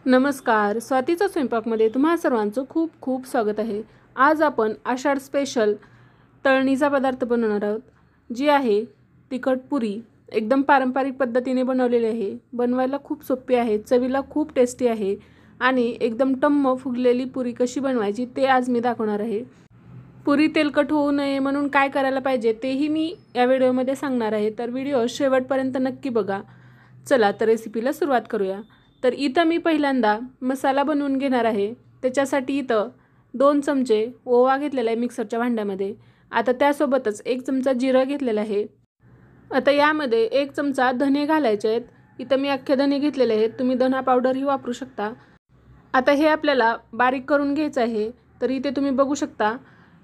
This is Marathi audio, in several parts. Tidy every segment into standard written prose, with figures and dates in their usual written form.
नमस्कार, स्वातीचा स्वयंपाकमध्ये तुम्हा सर्वांचं खूप खूप स्वागत आहे। आज आपण आषाढ स्पेशल तळणीचा पदार्थ बनवणार आहोत, जी आहे तिखट पुरी। एकदम पारंपरिक पद्धतीने बनवलेली आहे। बनवायला खूप सोपी आहे, चवीला खूप टेस्टी आहे आणि एकदम टम्म फुगलेली पुरी कशी बनवायची ते आज मी दाखवणार आहे। पुरी तेलकट होऊ नये म्हणून काय करायला पाहिजे तेही मी या व्हिडिओमध्ये सांगणार आहे, तर व्हिडिओ शेवटपर्यंत नक्की बघा। चला तर रेसिपीला सुरुवात करूया। तर इथं मी पहिल्यांदा मसाला बनवून घेणार आहे। त्याच्यासाठी इथं 2 चमचे ओवा घेतलेला आहे मिक्सरच्या भांड्यामध्ये। आता त्यासोबतच 1 चमचा जिरं घेतलेलं आहे। आता यामध्ये 1 चमचा धने घालायचे आहेत। इथं मी अख्खे धने घेतलेले आहेत, तुम्ही धना पावडरही वापरू शकता। आता हे आपल्याला बारीक करून घ्यायचं आहे। तर इथे तुम्ही बघू शकता,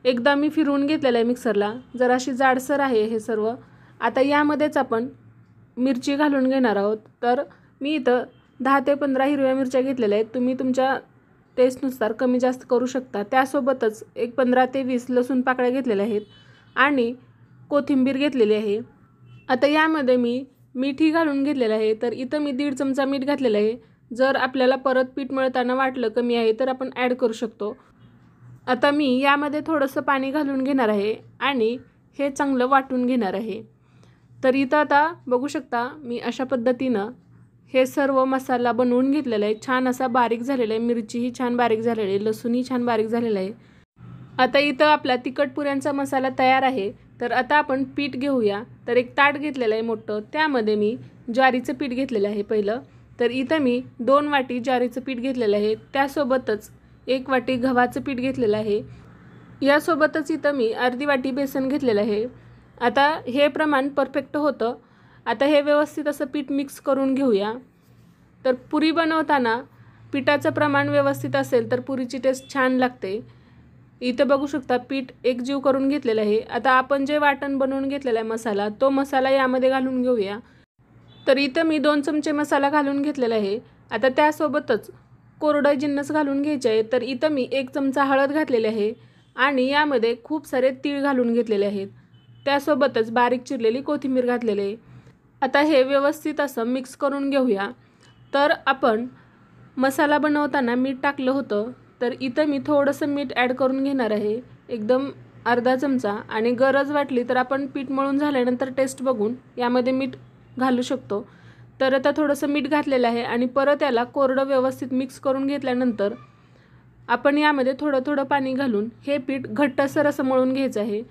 एकदा मी फिरवून घेतलेलं आहे मिक्सरला, जराशी जाडसर आहे हे सर्व। आता यामध्येच आपण मिरची घालून घेणार आहोत। तर मी इथं 10 ते 15 हिरव्या मिरच्या घेतलेल्या आहेत, तुम्ही तुमच्या टेस्टनुसार कमी जास्त करू शकता। त्यासोबतच एक 15 ते 20 लसूण पाकळ्या घेतलेल्या आहेत आणि कोथिंबीर घेतलेली आहे। आता यामध्ये मी मीठही घालून घेतलेलं आहे। तर इथं मी 1.5 चमचा मीठ घातलेलं आहे। जर आपल्याला परत पीठ मळताना वाटलं कमी आहे तर आपण ॲड करू शकतो। आता मी यामध्ये थोडंसं पाणी घालून घेणार आहे आणि हे चांगलं वाटून घेणार आहे। तर इथं आता बघू शकता, मी अशा पद्धतीनं हे सर्व मसाला बनवून घेतलेला आहे। छान असा बारीक झालेला आहे, मिरचीही छान बारीक झालेली आहे, लसूणही छान बारीक झालेला आहे। आता इथं आपला तिखट पुऱ्यांचा मसाला तयार आहे। तर आता आपण पीठ घेऊया। तर एक ताट घेतलेलं आहे मोठं, त्यामध्ये मी ज्वारीचं पीठ घेतलेलं आहे पहिलं। तर इथं मी 2 वाटी ज्वारीचं पीठ घेतलेलं आहे, त्यासोबतच 1 वाटी गव्हाचं पीठ घेतलेलं आहे। यासोबतच इथं मी अर्धी वाटी बेसन घेतलेलं आहे। आता हे प्रमाण परफेक्ट होतं। आता हे व्यवस्थित असं पीठ मिक्स करून घेऊया। तर पुरी बनवताना पिठाचं प्रमाण व्यवस्थित असेल तर पुरीची टेस्ट छान लागते। इथं बघू शकता, पीठ एकजीव करून घेतलेलं आहे। आता आपण जे वाटण बनवून घेतलेला आहे मसाला, तो मसाला यामध्ये घालून घेऊया। तर इथं मी 2 चमचे मसाला घालून घेतलेला आहे। आता त्यासोबतच कोरडे जिन्नस घालून घ्यायचे आहे। तर इथं मी 1 चमचा हळद घातलेली आहे आणि यामध्ये खूप सारे तीळ घालून घेतलेले आहेत। त्यासोबतच बारीक चिरलेली कोथिंबीर घातलेली आहे। आता हे व्यवस्थित असं मिक्स करून घेऊया। तर आपण मसाला बनवताना मीठ टाकलं होतं, तर इथं मी थोडंसं मीठ ॲड करून घेणार आहे, एकदम अर्धा चमचा। आणि गरज वाटली तर आपण पीठ मळून झाल्यानंतर टेस्ट बघून यामध्ये मीठ घालू शकतो। तर आता थोडंसं मीठ घातलेलं आहे आणि परत याला कोरडं व्यवस्थित मिक्स करून घेतल्यानंतर आपण यामध्ये थोडं थोडं पाणी घालून हे पीठ घट्टसर असं मळून घ्यायचं आहे।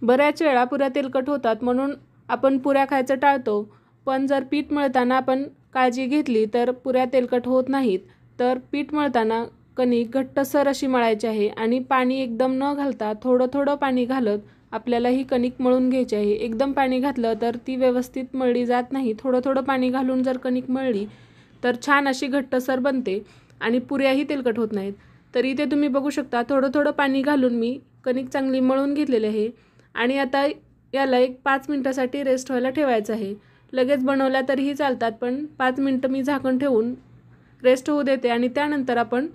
बऱ्याच वेळा पुऱ्या तेलकट होतात म्हणून आपण पुऱ्या खायचं टाळतो, पण जर पीठ मळताना आपण काळजी घेतली तर पुऱ्या तेलकट होत नाहीत। तर पीठ मळताना कणिक घट्टसर अशी मळायची आहे आणि पाणी एकदम न घालता थोडं थोडं पाणी घालत आपल्याला ही कणिक मळून घ्यायची आहे। एकदम पाणी घातलं तर ती व्यवस्थित मळली जात नाही। थोडं थोडं पाणी घालून जर कणिक मळली तर छान अशी घट्टसर बनते आणि पुऱ्याही तेलकट होत नाहीत। तर इथे तुम्ही बघू शकता, थोडं थोडं पाणी घालून मी कणिक चांगली मळून घेतलेली आहे आणि आता याला एक 5 मिनिटासाठी रेस्ट व्हायला ठेवायचं आहे। लगेच बनवल्या तरीही चालतात, पण 5 मिनिटं मी झाकण ठेवून रेस्ट होऊ देते आणि त्यानंतर आपण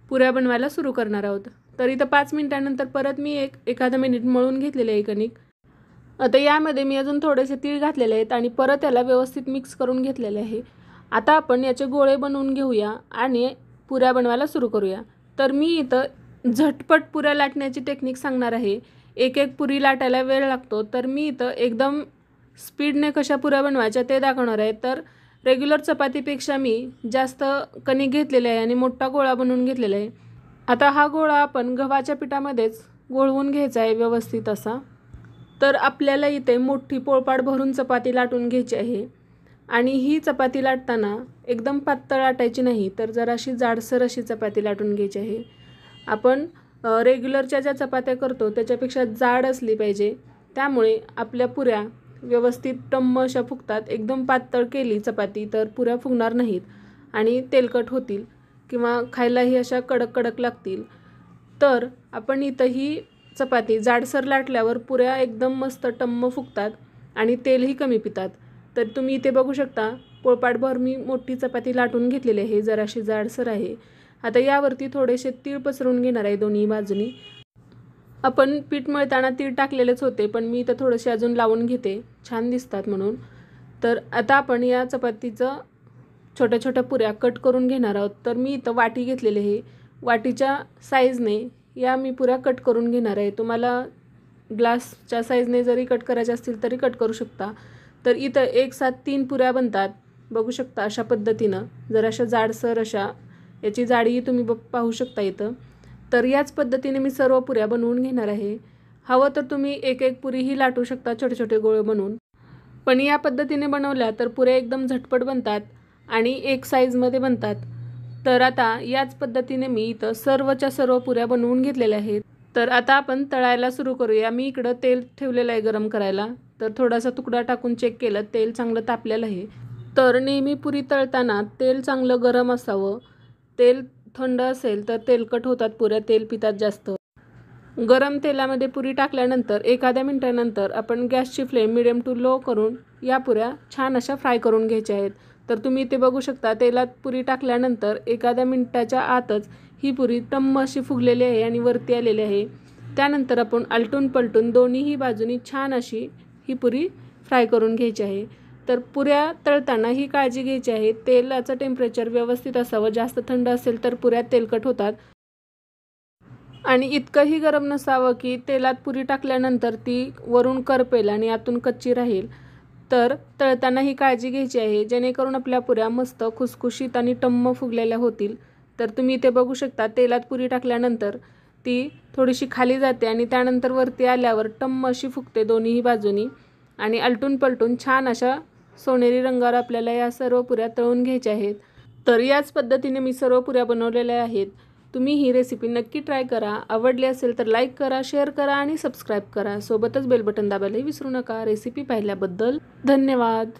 पुऱ्या बनवायला सुरू करणार आहोत। तर इथं 5 मिनिटांनंतर परत मी एखादा मिनिट मळून घेतलेले आहे कणिक। आता यामध्ये मी अजून थोडेसे तीळ घातलेले आहेत आणि परत याला व्यवस्थित मिक्स करून घेतलेले आहे। आता आपण याचे गोळे बनवून घेऊया आणि पुऱ्या बनवायला सुरू करूया। तर मी इथं झटपट पुऱ्या लाटण्याची टेक्निक सांगणार आहे। एक एक पुरी लाटायला वेळ लागतो, तर मी इथं एकदम स्पीडने कशा पुऱ्या बनवायच्या ते दाखवणार आहे। तर रेग्युलर चपातीपेक्षा मी जास्त कणिक घेतलेले आहे आणि मोठा गोळा बनवून घेतलेला आहे। आता हा गोळा आपण गव्हाच्या पिठामध्येच गोळवून घ्यायचा आहे व्यवस्थित असा। तर आपल्याला इथे मोठी पोळपाट भरून चपाती लाटून घ्यायची आहे आणि ही चपाती लाटताना एकदम पातळ लाटायची नाही, तर जराशी जाडसर अशी चपाती लाटून घ्यायची आहे। आपण रेग्युलरच्या ज्या चपात्या करतो त्याच्यापेक्षा जाड असली पाहिजे, त्यामुळे आपल्या पुऱ्या व्यवस्थित टम्म अशा फुगतात। एकदम पातळ केली चपाती तर पुऱ्या फुगणार नाहीत आणि तेलकट होतील किंवा खायलाही अशा कडक कडक लागतील। तर आपण इथं ही चपाती जाडसर लाटल्यावर पुऱ्या एकदम मस्त टम्म फुगतात आणि तेलही कमी पितात। तर तुम्ही इथे बघू शकता, पोळपाटभर मी मोठी चपाती लाटून घेतलेली आहे, जराशी जाडसर आहे। आता यावरती थोडेसे तीळ पसरवून घेणार आहे दोन्ही बाजूनी। आपण पीठ मळताना तीळ टाकलेलेच होते, पण मी इथं थोडेसे अजून लावून घेते, छान दिसतात म्हणून। तर आता आपण या चपातीचं छोट्या छोट्या पुऱ्या कट करून घेणार आहोत. तर मी इथं वाटी घेतलेली आहे. वाटीच्या साईजने या मी पुऱ्या कट करून घेणार आहे. तुम्हाला ग्लासच्या साईजने जरी कट करायचे असतील तरी कट करू शकता. तर इथं एक साथ 3 पुऱ्या बनतात. बघू शकता अशा पद्धतीनं, जर अशा जाडसर अशा याची जाडीही तुम्ही पाहू शकता इथं. तर याच पद्धतीने मी सर्व पुऱ्या बनवून घेणार आहे. हवं तर तुम्ही एक एक पुरीही लाटू शकता छोटे छोटे गोळे बनवून. पण या पद्धतीने बनवल्या तर पुऱ्या एकदम झटपट बनतात आणि एक साईजमध्ये बनतात. तर आता याच पद्धतीने मी इथं सर्वच्या सर्व पुऱ्या बनवून घेतलेल्या आहेत. तर आता आपण तळायला सुरू करूया. मी इकडं तेल ठेवलेलं आहे गरम करायला. तर थोडासा तुकडा टाकून चेक केलं, तेल चांगलं तापलेलं आहे. तर नेहमी पुरी तळताना तेल चांगलं गरम असावं. तेल थंड असेल तर तेलकट होतात पुऱ्या, तेल पितात जास्त. गरम तेलामध्ये पुरी टाकल्यानंतर एखाद्या मिनिटानंतर आपण गॅसची फ्लेम मिडियम टू लो करून या पुऱ्या छान अशा फ्राय करून घ्यायच्या आहेत. तर तुम्ही इथे बघू शकता, तेलात पुरी टाकल्यानंतर एखाद्या मिनिटाच्या आतच ही पुरी टम्म अशी फुगलेली आहे आणि वरती आलेली आहे. त्यानंतर आपण आलटून पलटून दोन्हीही बाजूनी छान अशी ही पुरी फ्राय करून घ्यायची आहे. तर पुऱ्या तळताना ही काळजी घ्यायची आहे, तेलाचं टेम्परेचर व्यवस्थित असावं. जास्त थंड असेल तर पुऱ्या तेलकट होतात आणि इतकंही गरम नसावं की तेलात पुरी टाकल्यानंतर ती वरून करपेल आणि आतून कच्ची राहील. तर तळताना ही काळजी घ्यायची आहे, जेणेकरून आपल्या पुऱ्या मस्त खुसखुशीत आणि टम्म फुगलेल्या होतील. तर तुम्ही इथे बघू शकता, तेलात पुरी टाकल्यानंतर ती थोडीशी खाली जाते आणि त्यानंतर वरती आल्यावर टम्म अशी फुगते दोन्हीही बाजूनी आणि आलटून पलटून छान अशा सोनेरी रंगावर आपल्याला या सर्व पुऱ्या तळून घ्यायच्या आहेत. तर याच पद्धतीने मी सर्व पुऱ्या बनवलेल्या आहेत. तुम्ही ही रेसिपी नक्की ट्राय करा. आवडली असेल तर लाईक करा, शेअर करा आणि सबस्क्राईब करा. सोबतच बेल बटन दाबायलाही विसरू नका. रेसिपी पाहिल्याबद्दल धन्यवाद.